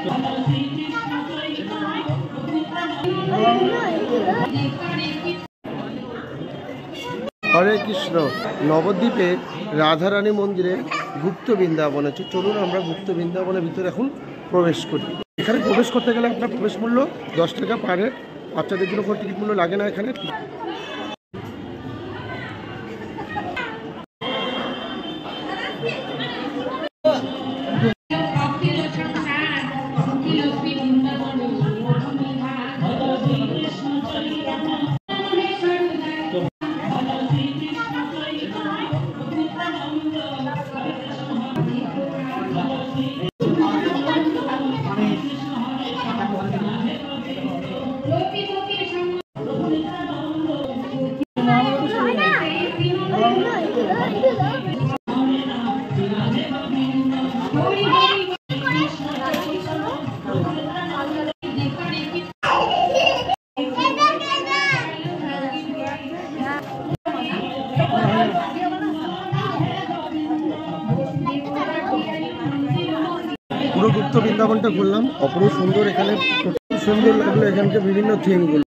হরে কৃষ্ণ। নবদ্বীপে রাধারানী মন্দিরে গুপ্ত বৃন্দাবন আছে। চলুন আমরা গুপ্ত বৃন্দাবনের ভিতরে এখন প্রবেশ করি। এখানে প্রবেশ করতে গেলে আপনার প্রবেশ মূল্য 10 টাকা পার হেড। বাচ্চাদের জন্য কোনো টিকিট মূল্য লাগে না এখানে। পুরো গুপ্ত বৃন্দাবনটা ঘুরলাম, অপরূপ সুন্দর। এখানে সুন্দর লাগলো এখানকার বিভিন্ন থিমগুলো।